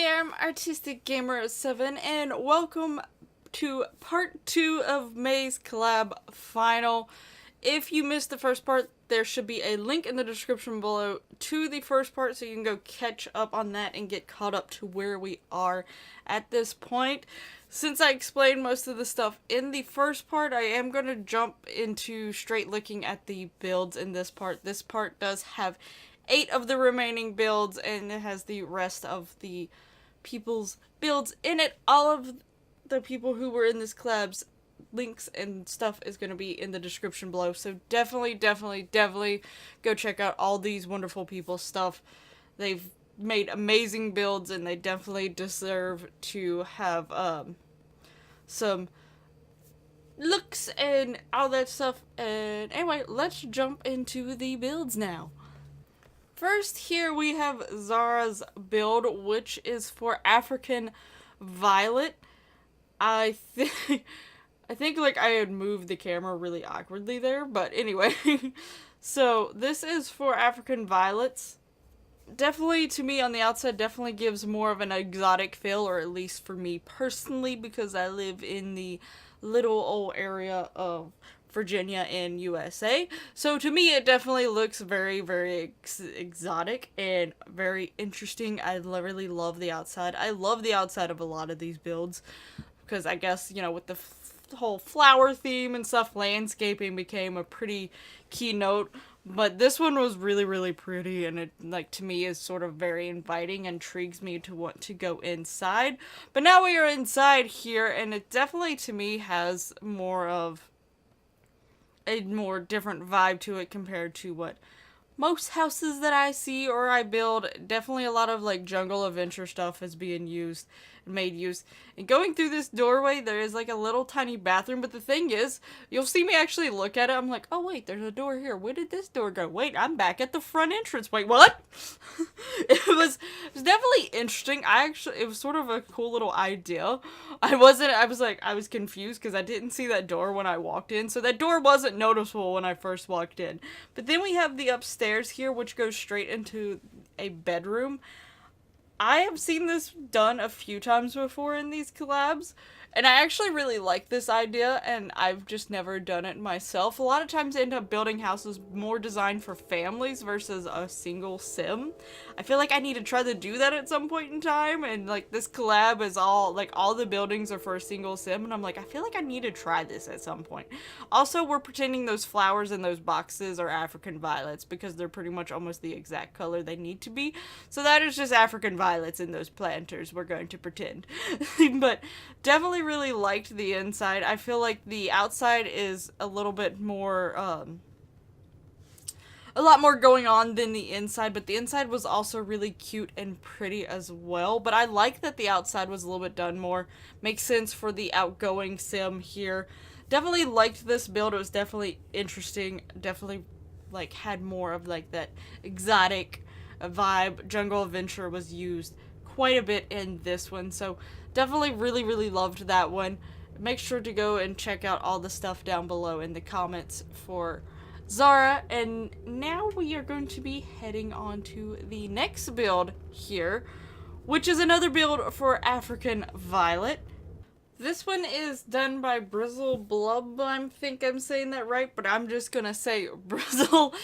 there, I'm Artistic Gamer 7 and welcome to part 2 of May's Collab Final. If you missed the first part, there should be a link in the description below to the first part so you can go catch up on that and get caught up to where we are at this point. Since I explained most of the stuff in the first part, I am going to jump into straight looking at the builds in this part. This part does have 8 of the remaining builds, and it has the rest of the people's builds in it. All of the people who were in this collab's links and stuff is going to be in the description below, so definitely go check out all these wonderful people's stuff. They've made amazing builds, and they definitely deserve to have some looks and all that stuff. And anyway, let's jump into the builds now. First, here we have Zara's build, which is for African Violet. I think like I had moved the camera really awkwardly there, but anyway. So this is for African Violets. Definitely, to me, on the outside, definitely gives more of an exotic feel, or at least for me personally, because I live in the little old area of Virginia in USA. So to me, it definitely looks very exotic and very interesting. I really love the outside. I love the outside of a lot of these builds because I guess, you know, with the whole flower theme and stuff, landscaping became a pretty keynote. But this one was really pretty, and it, like, to me is sort of very inviting, intrigues me to want to go inside. But now we are inside here, and it definitely, to me, has more of a more different vibe to it compared to what most houses that I see or I build. Definitely a lot of like jungle adventure stuff is being used and made use. And going through this doorway, there is like a little tiny bathroom, but the thing is, you'll see me actually look at it. I'm like, oh wait, there's a door here. Where did this door go? Wait, I'm back at the front entrance. Wait, what? it was definitely interesting. It was sort of a cool little idea. I was confused because I didn't see that door when I walked in. So that door wasn't noticeable when I first walked in. But then we have the upstairs here, which goes straight into a bedroom. I have seen this done a few times before in these collabs, and I actually really like this idea, and I've just never done it myself. A lot of times I end up building houses more designed for families versus a single sim. I feel like I need to try to do that at some point in time, and like this collab is all the buildings are for a single sim, and I'm like, I feel like I need to try this at some point. Also, we're pretending those flowers in those boxes are African violets because they're pretty much almost the exact color they need to be. So that is just African violets in those planters, we're going to pretend. But definitely really liked the inside. I feel like the outside is a little bit more, a lot more going on than the inside, but the inside was also really cute and pretty as well. But I like that the outside was a little bit done more. Makes sense for the outgoing sim here. Definitely liked this build. It was definitely interesting. Definitely like had more of like that exotic vibe. Jungle adventure was used quite a bit in this one, so definitely really loved that one. Make sure to go and check out all the stuff down below in the comments for Zara. And now we are going to be heading on to the next build here, which is another build for African Violet. This one is done by Brzl Blub. I think I'm saying that right, but I'm just gonna say Brzl.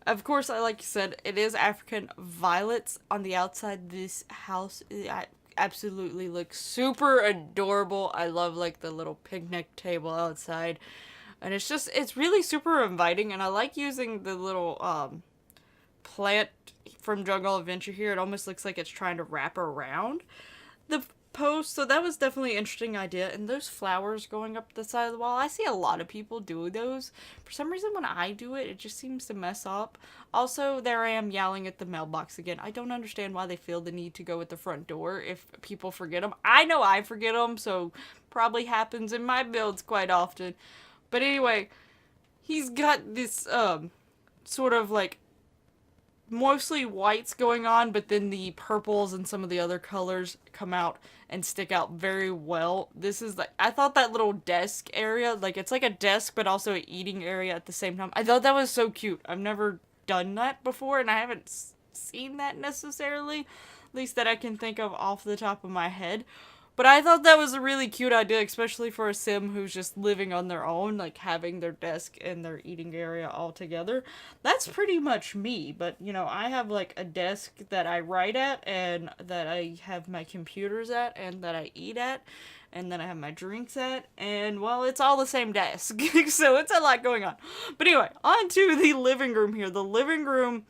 Of course, like you said, it is African Violets on the outside. This house absolutely looks super adorable. I love like the little picnic table outside, and it's really super inviting, and I like using the little plant from Jungle Adventure here. It almost looks like it's trying to wrap around the post, so that was definitely an interesting idea. And those flowers going up the side of the wall, I see a lot of people do those. For some reason, when I do it, it just seems to mess up. Also, there I am yelling at the mailbox again. I don't understand why they feel the need to go at the front door if people forget them. I know I forget them, so probably happens in my builds quite often. But anyway, he's got this sort of like mostly whites going on, but then the purples and some of the other colors come out and stick out very well. This is like, I thought that little desk area, like it's like a desk but also an eating area at the same time. I thought that was so cute. I've never done that before, and I haven't seen that necessarily. least that I can think of off the top of my head. But I thought that was a really cute idea, especially for a sim who's just living on their own, like having their desk and their eating area all together. That's pretty much me, but you know, I have like a desk that I write at and that I have my computers at and that I eat at and then I have my drinks at, and well, it's all the same desk. So it's a lot going on. But anyway, on to the living room here. The living room,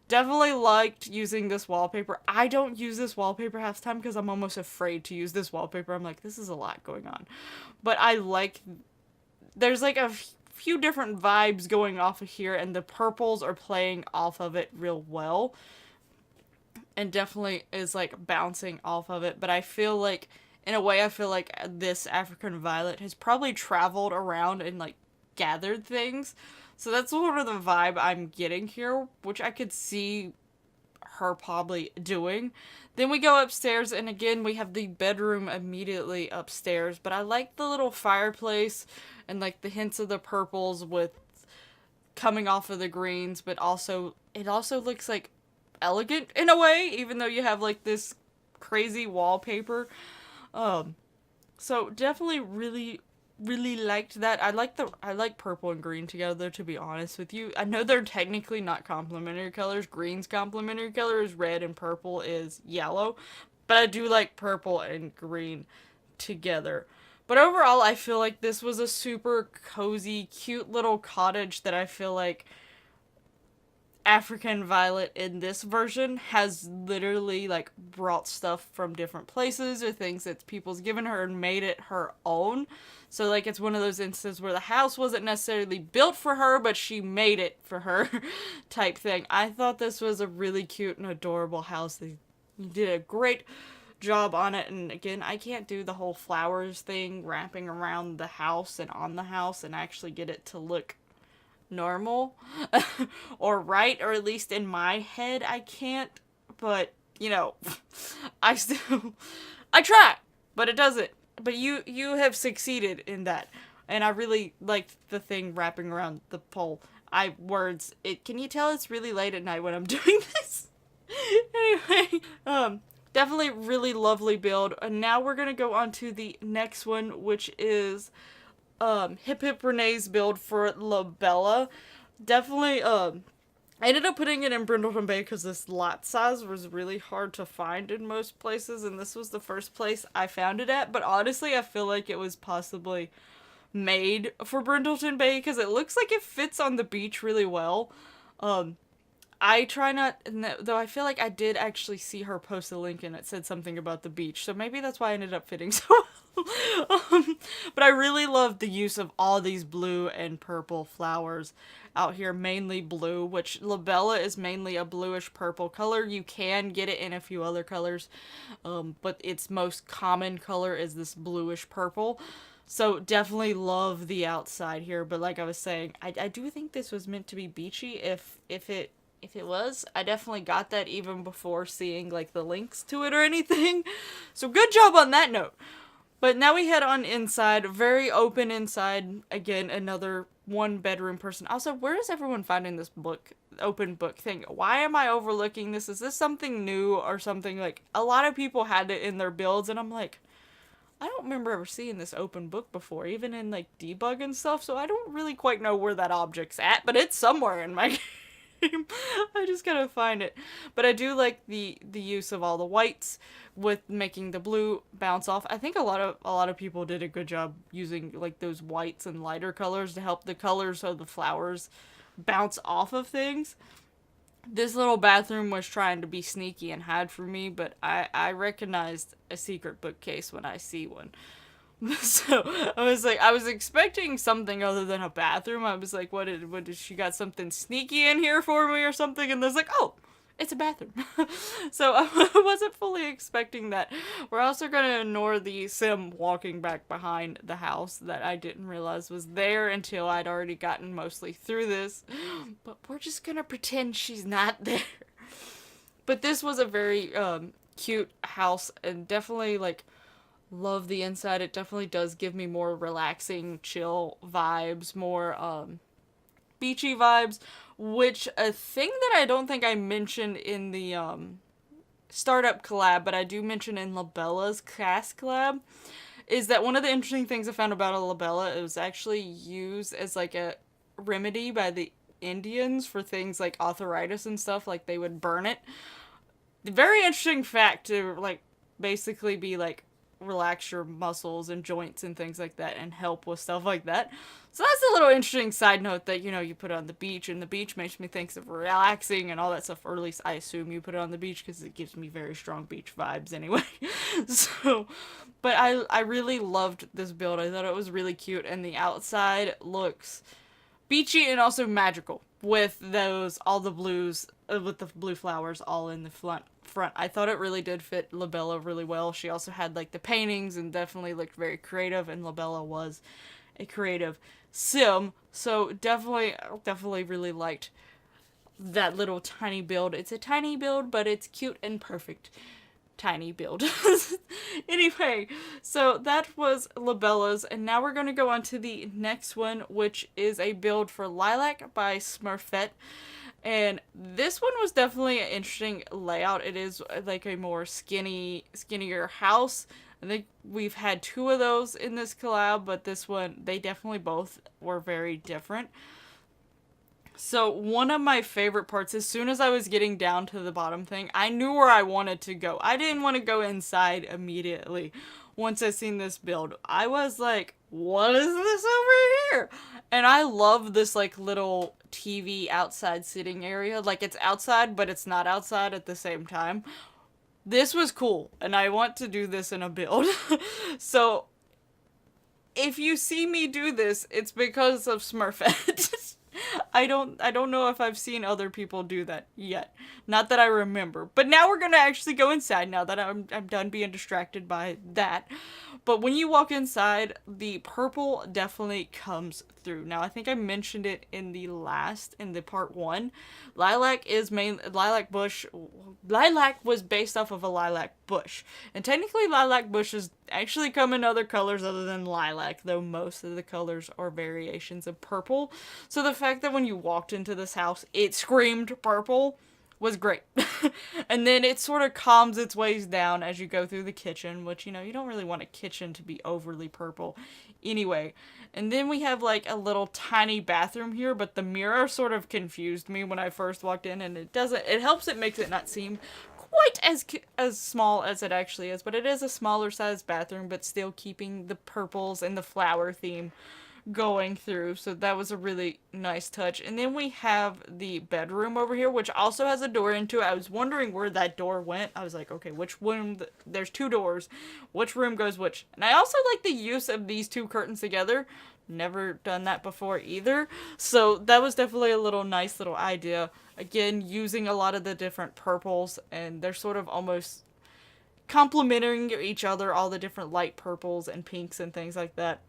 definitely liked using this wallpaper. I don't use this wallpaper half the time because I'm almost afraid to use this wallpaper. I'm like, this is a lot going on. But I like, there's like a few different vibes going off of here, and the purples are playing off of it real well. And definitely is like bouncing off of it. But I feel like, in a way, I feel like this African Violet has probably traveled around and like gathered things. So that's sort of the vibe I'm getting here, which I could see her probably doing. Then we go upstairs, and again, we have the bedroom immediately upstairs. But I like the little fireplace and like the hints of the purples with coming off of the greens, but also, it also looks like elegant in a way, even though you have like this crazy wallpaper. So definitely really liked that. I like purple and green together, to be honest with you. I know they're technically not complementary colors. Green's complementary color is red and purple is yellow. But I do like purple and green together. But overall, I feel like this was a super cozy, cute little cottage that I feel like African Violet in this version has literally like brought stuff from different places or things that people's given her and made it her own. So like it's one of those instances where the house wasn't necessarily built for her, but she made it for her type thing. I thought this was a really cute and adorable house. They did a great job on it, and again, I can't do the whole flowers thing wrapping around the house and on the house and actually get it to look normal or right, or at least in my head I can't, but you know, I try, but it doesn't. But you have succeeded in that, and I really liked the thing wrapping around the pole. Can you tell it's really late at night when I'm doing this? Anyway, definitely really lovely build. And now we're gonna go on to the next one, which is HipHipRenee's build for La Bella. Definitely, I ended up putting it in Brindleton Bay because this lot size was really hard to find in most places, and this was the first place I found it at. But honestly, I feel like it was possibly made for Brindleton Bay because it looks like it fits on the beach really well. I try not, though I feel like I did actually see her post a link and it said something about the beach, so maybe that's why I ended up fitting so well. But I really love the use of all these blue and purple flowers out here, mainly blue, which La Bella is mainly a bluish purple color. You can get it in a few other colors, but its most common color is this bluish purple. So definitely love the outside here, but like I was saying, I do think this was meant to be beachy. If it was, I definitely got that even before seeing like the links to it or anything. So good job on that note. But now we head on inside, very open inside. Again, another one bedroom person. Also, where is everyone finding this book, open book thing? Why am I overlooking this? Is this something new or something? Like, a lot of people had it in their builds, and I'm like, I don't remember ever seeing this open book before, even in like debug and stuff, so I don't really quite know where that object's at, but it's somewhere in my game. I just gotta find it. But I do like the use of all the whites with making the blue bounce off. I think a lot of people did a good job using like those whites and lighter colors to help the colors of the flowers bounce off of things. This little bathroom was trying to be sneaky and hide from me, but I recognized a secret bookcase when I see one. So I was expecting something other than a bathroom. I was like, what did she got something sneaky in here for me or something? And there's like, oh, it's a bathroom. So I wasn't fully expecting that. We're also going to ignore the sim walking back behind the house that I didn't realize was there until I'd already gotten mostly through this. But we're just going to pretend she's not there. But this was a very cute house, and definitely like love the inside. It definitely does give me more relaxing, chill vibes, more beachy vibes, which a thing that I don't think I mentioned in the startup collab, but I do mention in Labella's cast collab, is that one of the interesting things I found about a labella, it was actually used as like a remedy by the Indians for things like arthritis and stuff, like they would burn it. Very interesting fact to like basically be like relax your muscles and joints and things like that and help with stuff like that. So that's a little interesting side note that, you know, you put it on the beach, and the beach makes me think of relaxing and all that stuff, or at least I assume you put it on the beach because it gives me very strong beach vibes anyway. So, but I really loved this build. I thought it was really cute, and the outside looks beachy and also magical with those, all the blues, with the blue flowers all in the front. I thought it really did fit Labella really well. She also had like the paintings and definitely looked very creative, and Labella was a creative sim, so definitely really liked that little tiny build. It's a tiny build, but it's cute and perfect tiny build. Anyway, so that was Labella's, and now we're going to go on to the next one, which is a build for Lilac by Smurfette. And this one was definitely an interesting layout. It is like a more skinnier house. I think we've had two of those in this collab, but this one, they definitely both were very different. So one of my favorite parts, as soon as I was getting down to the bottom thing, I knew where I wanted to go. I didn't want to go inside immediately once I seen this build. I was like, what is this over here? And I love this like little TV outside sitting area. Like it's outside, but it's not outside at the same time. This was cool, and I want to do this in a build. So if you see me do this, it's because of Smurfette. I don't know if I've seen other people do that yet. Not that I remember. But now we're gonna actually go inside now that I'm done being distracted by that. But when you walk inside, the purple definitely comes through. Now I think I mentioned it in the part 1. Lilac was based off of a lilac bush. And technically lilac bushes actually come in other colors other than lilac, though most of the colors are variations of purple. So the fact that when you walked into this house, it screamed purple was great. And then it sort of calms its ways down as you go through the kitchen, which, you know, you don't really want a kitchen to be overly purple anyway. And then we have like a little tiny bathroom here, but the mirror sort of confused me when I first walked in, and it helps, it makes it not seem quite as small as it actually is, but it is a smaller sized bathroom, but still keeping the purples and the flower theme going through. So that was a really nice touch. And then we have the bedroom over here, which also has a door into it. I was wondering where that door went. I was like, okay, which room? There's two doors. Which room goes which? And I also like the use of these two curtains together. Never done that before either. So that was definitely a nice little idea. Again, using a lot of the different purples, and they're sort of almost complementing each other, all the different light purples and pinks and things like that.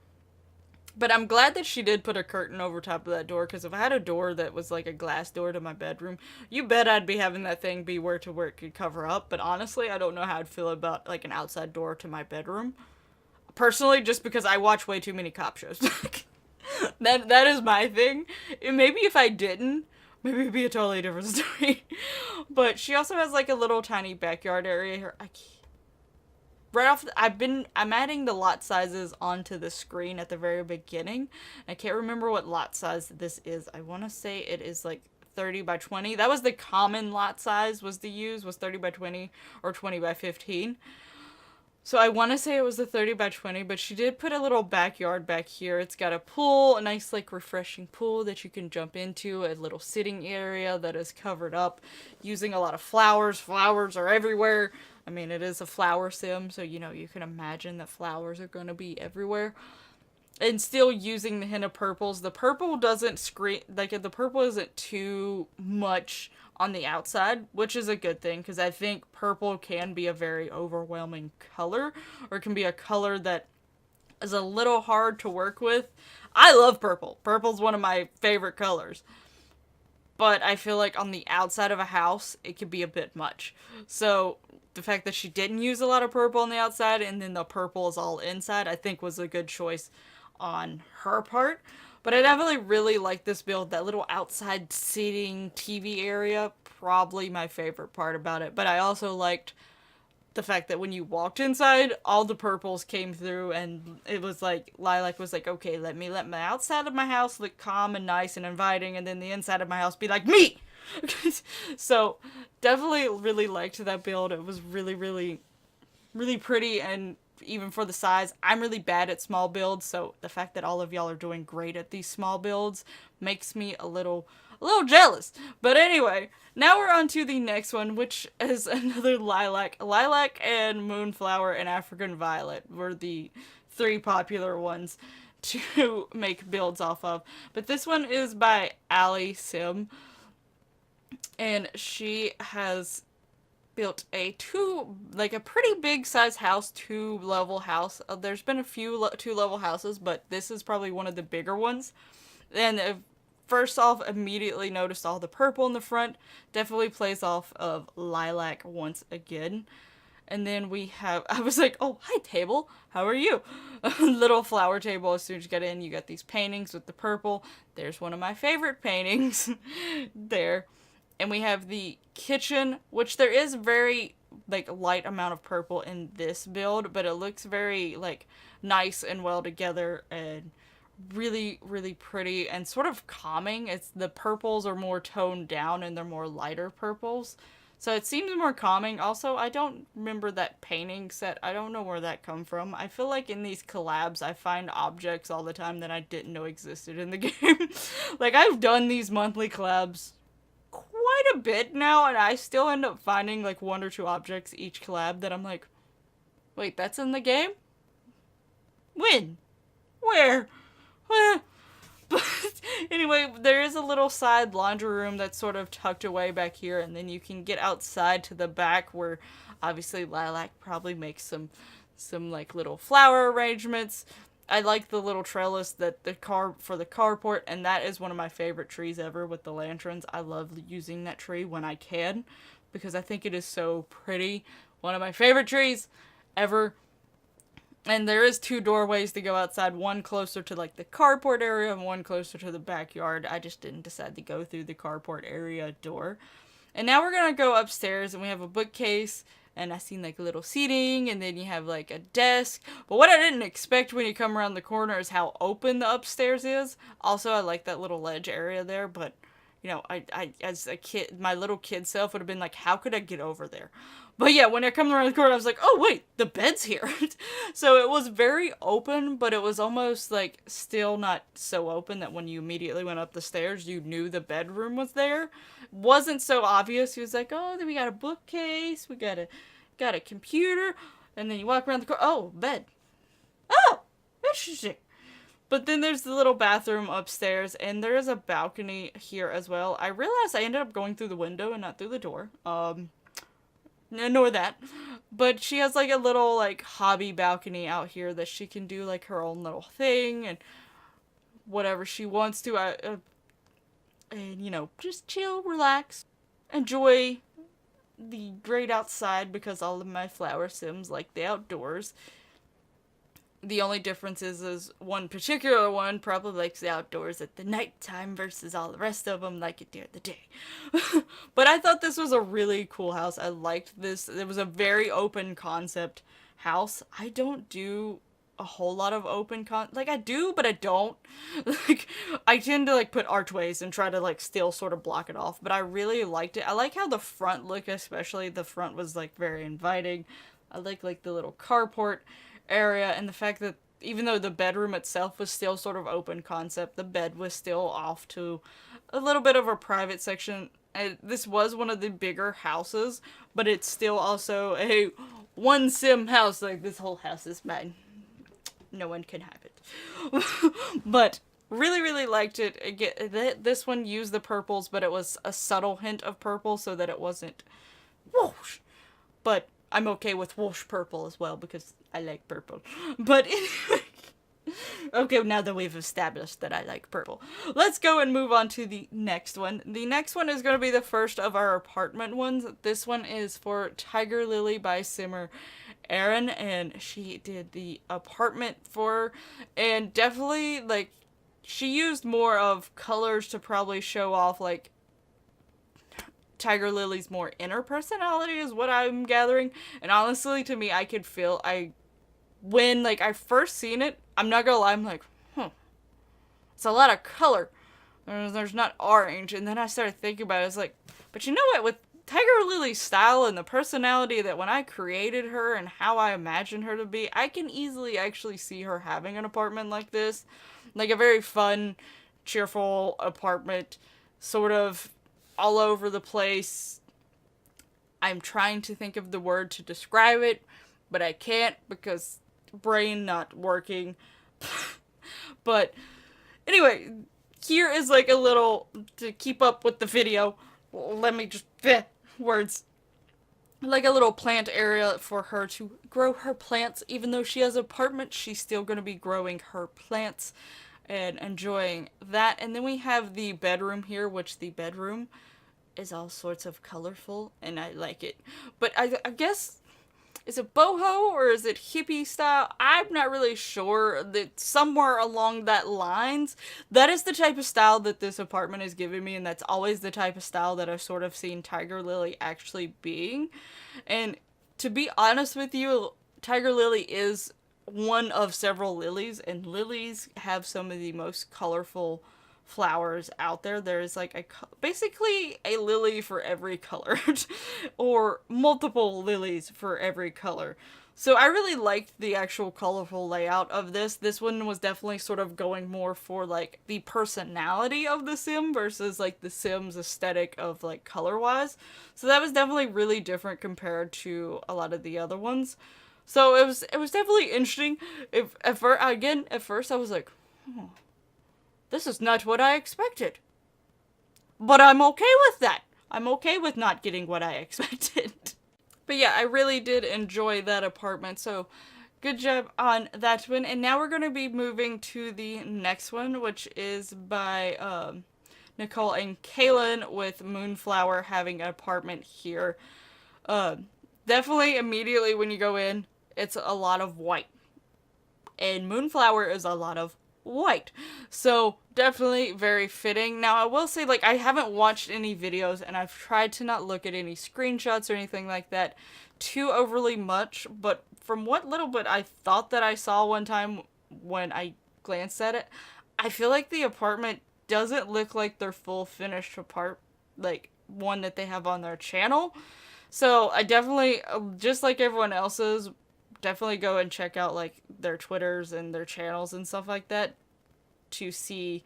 But I'm glad that she did put a curtain over top of that door, because if I had a door that was like a glass door to my bedroom, you bet I'd be having that thing be where it could cover up. But honestly, I don't know how I'd feel about like an outside door to my bedroom. Personally, just because I watch way too many cop shows. That is my thing. Maybe if I didn't, maybe it'd be a totally different story. But she also has like a little tiny backyard area here. I'm adding the lot sizes onto the screen at the very beginning. I can't remember what lot size this is. I want to say it is like 30 by 20. That was the common lot size was 30 by 20 or 20 by 15. So I want to say it was the 30 by 20, but she did put a little backyard back here. It's got a pool, a nice like refreshing pool that you can jump into, a little sitting area that is covered up using a lot of flowers. Flowers are everywhere. I mean, it is a flower sim, so you know, you can imagine that flowers are going to be everywhere. And still using the hint of purples. The purple doesn't scream, like the purple isn't too much on the outside, which is a good thing, because I think purple can be a very overwhelming color, or it can be a color that is a little hard to work with. I love purple. Purple's one of my favorite colors. But I feel like on the outside of a house, it could be a bit much. So the fact that she didn't use a lot of purple on the outside, and then the purple is all inside, I think was a good choice on her part. But I definitely really like this build. That little outside seating TV area, probably my favorite part about it. But I also liked the fact that when you walked inside, all the purples came through, and it was like, Lilac was like, okay, let my outside of my house look calm and nice and inviting, and then the inside of my house be like, me! So, definitely really liked that build. It was really, really, really pretty, and even for the size, I'm really bad at small builds, so the fact that all of y'all are doing great at these small builds makes me a little jealous. But anyway, now we're on to the next one, which is another Lilac. Lilac and Moonflower and African Violet were the 3 popular ones to make builds off of. But this one is by Allysim, and she has built a pretty big size house, 2-level house. There's been a few 2-level houses, but this is probably one of the bigger ones. And first off, immediately noticed all the purple in the front. Definitely plays off of Lilac once again. And then we have, I was like, oh, hi table, how are you? Little flower table. As soon as you get in, you got these paintings with the purple. There's one of my favorite paintings there. And we have the kitchen, which there is very, like, light amount of purple in this build, but it looks very, like, nice and well together and really, really pretty and sort of calming. It's the purples are more toned down and they're more lighter purples. So it seems more calming. Also, I don't remember that painting set. I don't know where that come from. I feel like in these collabs, I find objects all the time that I didn't know existed in the game. Like, I've done these monthly collabs quite a bit now, and I still end up finding like 1 or 2 objects each collab that I'm like, wait, that's in the game? When? Where? But anyway, there is a little side laundry room that's sort of tucked away back here, and then you can get outside to the back where obviously Lilac probably makes some like little flower arrangements. I like the little trellis that for the carport, and that is one of my favorite trees ever with the lanterns. I love using that tree when I can, because I think it is so pretty. One of my favorite trees ever. And there is 2 doorways to go outside, one closer to like the carport area and one closer to the backyard. I just didn't decide to go through the carport area door. And now we're gonna go upstairs, and we have a bookcase, and I seen like a little seating, and then you have like a desk. But what I didn't expect when you come around the corner is how open the upstairs is. Also, I like that little ledge area there, but you know, I as a kid, my little kid self would have been like, how could I get over there? But yeah, when I come around the corner, I was like, oh wait, the bed's here. So it was very open, but it was almost like still not so open that when you immediately went up the stairs, you knew the bedroom was there. Wasn't so obvious. He was like, oh, then we got a bookcase, we got a computer, and then you walk around the corner, oh, bed. Oh, interesting. But then there's the little bathroom upstairs, and there is a balcony here as well. I realized I ended up going through the window and not through the door. Ignore that. But she has like a little like hobby balcony out here that she can do like her own little thing and whatever she wants to. And you know, just chill, relax, enjoy the great outside, because all of my flower sims like the outdoors. The only difference is one particular one probably likes the outdoors at the nighttime versus all the rest of them like it during the day. But I thought this was a really cool house. I liked this. It was a very open concept house. I don't do a whole lot of open like I do, but I don't. Like I tend to like put archways and try to like still sort of block it off, but I really liked it. I like how the front look, especially the front was like very inviting. I like the little carport area, and the fact that even though the bedroom itself was still sort of open concept, the bed was still off to a little bit of a private section. This was one of the bigger houses, but it's still also a 1 sim house. Like, this whole house is mine. No one can have it. But really, really liked it. Again, this one used the purples, but it was a subtle hint of purple so that it wasn't whoosh. But I'm okay with whoosh purple as well because I like purple. But anyway, okay, now that we've established that I like purple, let's go and move on to the next one. The next one is going to be the first of our apartment ones. This one is for Tiger Lily by Simmer Aaron, and she did the apartment for, and definitely, like, she used more of colors to probably show off, like, Tiger Lily's more inner personality is what I'm gathering. And honestly, to me, I could feel, when, like, I first seen it, I'm not gonna lie, I'm like, it's a lot of color. There's not orange. And then I started thinking about it, it's like, but you know what, with Tiger Lily's style and the personality that when I created her and how I imagined her to be, I can easily actually see her having an apartment like this. Like a very fun, cheerful apartment, sort of all over the place. I'm trying to think of the word to describe it, but I can't because brain not working. But anyway, here is like a little, to keep up with the video, let me just, words. Like a little plant area for her to grow her plants. Even though she has an apartment, she's still going to be growing her plants and enjoying that. And then we have the bedroom here, which the bedroom is all sorts of colorful, and I like it. But I guess, is it boho or is it hippie style? I'm not really sure. That somewhere along that lines, that is the type of style that this apartment is giving me, and that's always the type of style that I've sort of seen Tiger Lily actually being. And to be honest with you, Tiger Lily is one of several lilies, and lilies have some of the most colorful flowers out there. There's like basically a lily for every color or multiple lilies for every color. So I really liked the actual colorful layout of this. This one was definitely sort of going more for like the personality of the sim versus like the Sims aesthetic of like color wise. So that was definitely really different compared to a lot of the other ones. So it was definitely interesting. At first I was like, this is not what I expected. But I'm okay with that. I'm okay with not getting what I expected. But yeah, I really did enjoy that apartment. So good job on that one. And now we're going to be moving to the next one, which is by Nicole and Kalyan, with Moonflower having an apartment here. Definitely immediately when you go in, it's a lot of white. And Moonflower is a lot of white. So definitely very fitting. Now I will say, like, I haven't watched any videos and I've tried to not look at any screenshots or anything like that too overly much, but from what little bit I thought that I saw one time when I glanced at it, I feel like the apartment doesn't look like their full finished like one that they have on their channel. So I definitely, just like everyone else's, definitely go and check out like their Twitters and their channels and stuff like that to see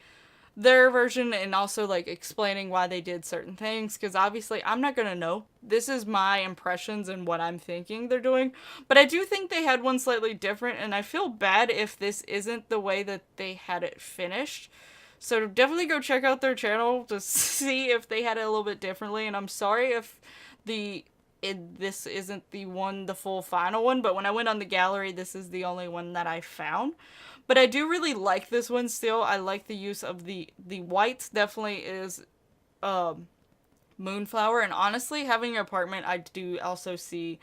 their version, and also like explaining why they did certain things, because obviously I'm not gonna know. This is my impressions and what I'm thinking they're doing, but I do think they had one slightly different, and I feel bad if this isn't the way that they had it finished. So definitely go check out their channel to see if they had it a little bit differently, and I'm sorry if this isn't the full final one, but when I went on the gallery, this is the only one that I found. But I do really like this one still. I like the use of the whites. Definitely is Moonflower, and honestly, having an apartment, I do also see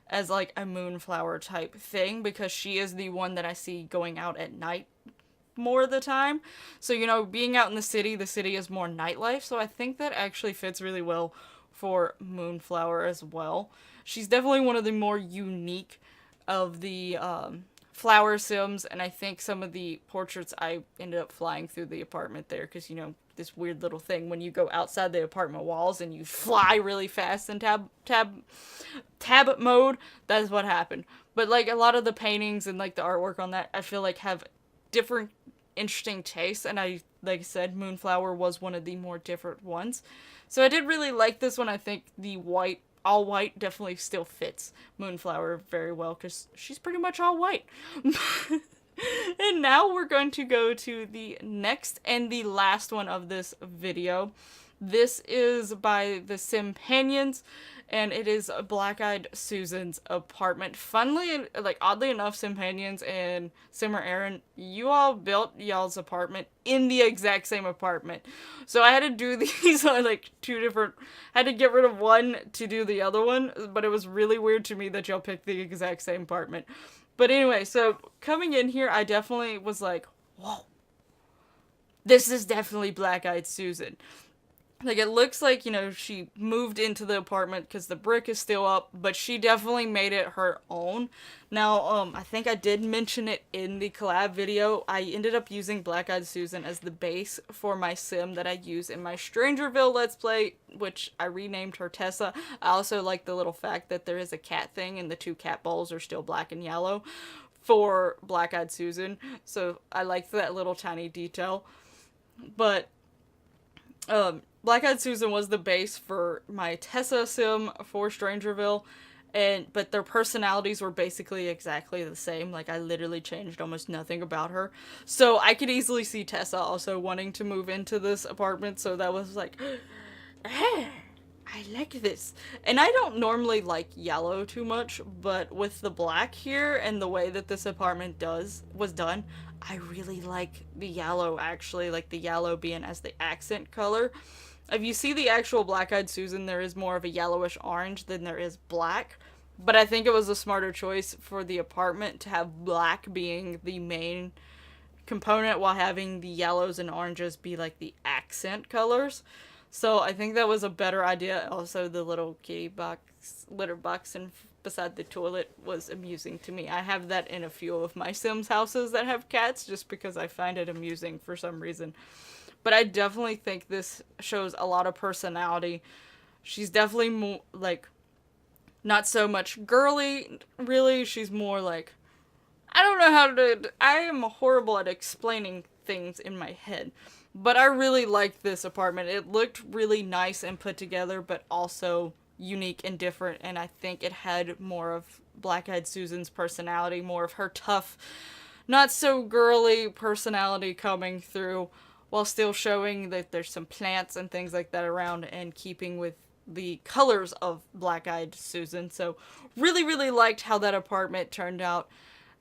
as like a Moonflower type thing, because she is the one that I see going out at night more of the time. So, you know, being out in the city is more nightlife, so I think that actually fits really well for Moonflower as well. She's definitely one of the more unique of the flower sims, and I think some of the portraits, I ended up flying through the apartment there, because, you know, this weird little thing when you go outside the apartment walls and you fly really fast in tab mode, that is what happened. But like a lot of the paintings and like the artwork on that, I feel like have different interesting tastes, and like I said, Moonflower was one of the more different ones. So I did really like this one. I think the all white definitely still fits Moonflower very well, because she's pretty much all white. And now we're going to go to the next and the last one of this video. This is by the Simpanions, and it is Black-Eyed Susan's apartment. Funnily, like oddly enough, Simpanions and Simmer Aaron, you all built y'all's apartment in the exact same apartment. So I had to do these on like two different, I had to get rid of one to do the other one, but it was really weird to me that y'all picked the exact same apartment. But anyway, so coming in here, I definitely was like, whoa, this is definitely Black-Eyed Susan. Like, it looks like, you know, she moved into the apartment because the brick is still up, but she definitely made it her own. Now, I think I did mention it in the collab video. I ended up using Black Eyed Susan as the base for my sim that I use in my Strangerville Let's Play, which I renamed her Tessa. I also like the little fact that there is a cat thing and the two cat balls are still black and yellow for Black Eyed Susan. So I liked that little tiny detail. But, Black Eyed Susan was the base for my Tessa sim for Strangerville, but their personalities were basically exactly the same. Like, I literally changed almost nothing about her. So I could easily see Tessa also wanting to move into this apartment, so that was like, I like this. And I don't normally like yellow too much, but with the black here and the way that this apartment was done, I really like the yellow, actually, like the yellow being as the accent color. If you see the actual Black Eyed Susan, there is more of a yellowish orange than there is black. But I think it was a smarter choice for the apartment to have black being the main component while having the yellows and oranges be like the accent colors. So I think that was a better idea. Also, the little kitty box, litter box beside the toilet was amusing to me. I have that in a few of my Sims houses that have cats just because I find it amusing for some reason. But I definitely think this shows a lot of personality. She's definitely more, like, not so much girly, really. She's more like, I don't know how to, I am horrible at explaining things in my head. But I really liked this apartment. It looked really nice and put together, but also unique and different. And I think it had more of Black Eyed Susan's personality, more of her tough, not so girly personality coming through, while still showing that there's some plants and things like that around and keeping with the colors of Black Eyed Susan. So really, really liked how that apartment turned out,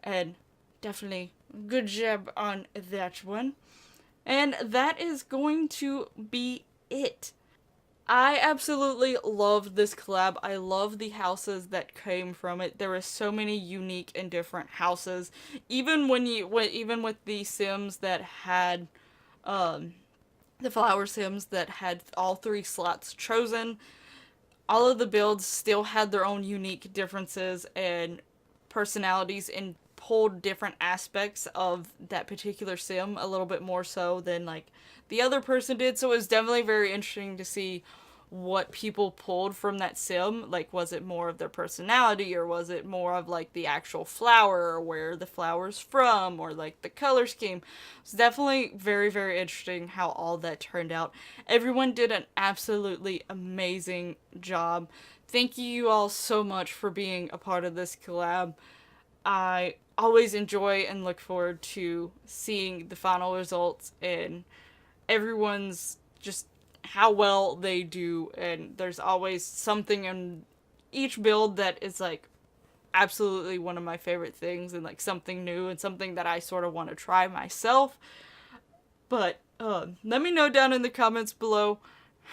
and definitely good job on that one. And that is going to be it. I absolutely loved this collab. I love the houses that came from it. There were so many unique and different houses. Even even with the Sims that had the flower Sims that had all 3 slots chosen, all of the builds still had their own unique differences and personalities and pulled different aspects of that particular sim a little bit more so than like the other person did. So it was definitely very interesting to see what people pulled from that sim. Like, was it more of their personality, or was it more of like the actual flower, or where the flower's from, or like the color scheme? It's definitely very, very interesting how all that turned out. Everyone did an absolutely amazing job. Thank you all so much for being a part of this collab. I always enjoy and look forward to seeing the final results and everyone's just how well they do, and there's always something in each build that is like absolutely one of my favorite things and like something new and something that I sort of want to try myself. But let me know down in the comments below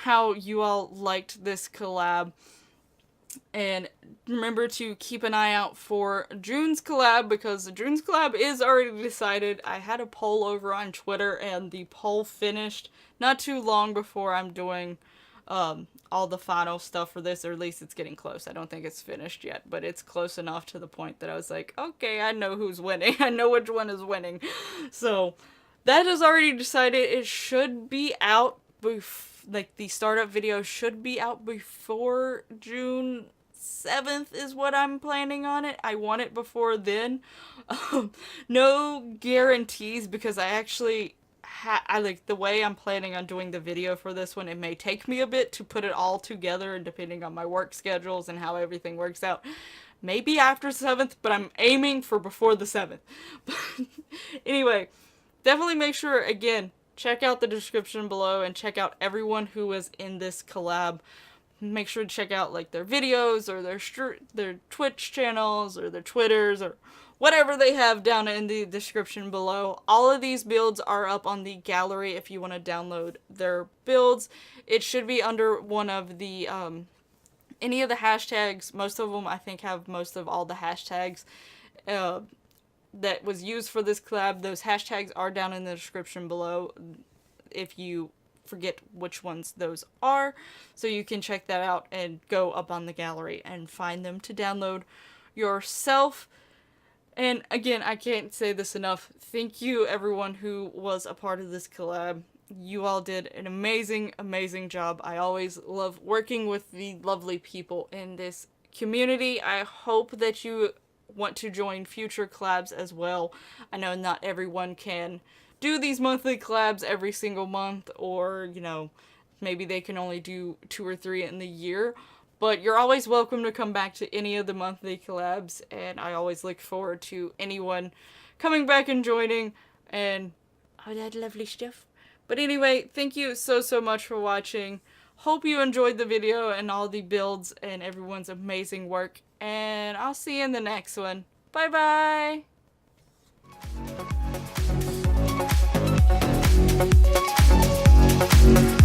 how you all liked this collab. And remember to keep an eye out for June's collab, because June's collab is already decided. I had a poll over on Twitter, and the poll finished not too long before I'm doing all the final stuff for this, or at least it's getting close. I don't think it's finished yet, but it's close enough to the point that I was like, okay, I know who's winning. I know which one is winning. So that is already decided. It should be out like the startup video should be out before June 7th is what I'm planning on it. I want it before then. No guarantees, because I actually I like the way I'm planning on doing the video for this one. It may take me a bit to put it all together, and depending on my work schedules and how everything works out, maybe after 7th, but I'm aiming for before the 7th. Anyway, definitely make sure, again, check out the description below and check out everyone who was in this collab. Make sure to check out like their videos or their Twitch channels or their Twitters or whatever they have down in the description below. All of these builds are up on the gallery if you want to download their builds. It should be under one of the any of the hashtags. Most of them I think have most of all the hashtags that was used for this collab. Those hashtags are down in the description below if you forget which ones those are. So you can check that out and go up on the gallery and find them to download yourself. And again, I can't say this enough. Thank you everyone who was a part of this collab. You all did an amazing, amazing job. I always love working with the lovely people in this community. I hope that you want to join future collabs as well. I know not everyone can do these monthly collabs every single month, or, you know, maybe they can only do 2 or 3 in the year. But you're always welcome to come back to any of the monthly collabs, and I always look forward to anyone coming back and joining, and all that lovely stuff. But anyway, thank you so much for watching. Hope you enjoyed the video and all the builds and everyone's amazing work, and I'll see you in the next one. Bye bye!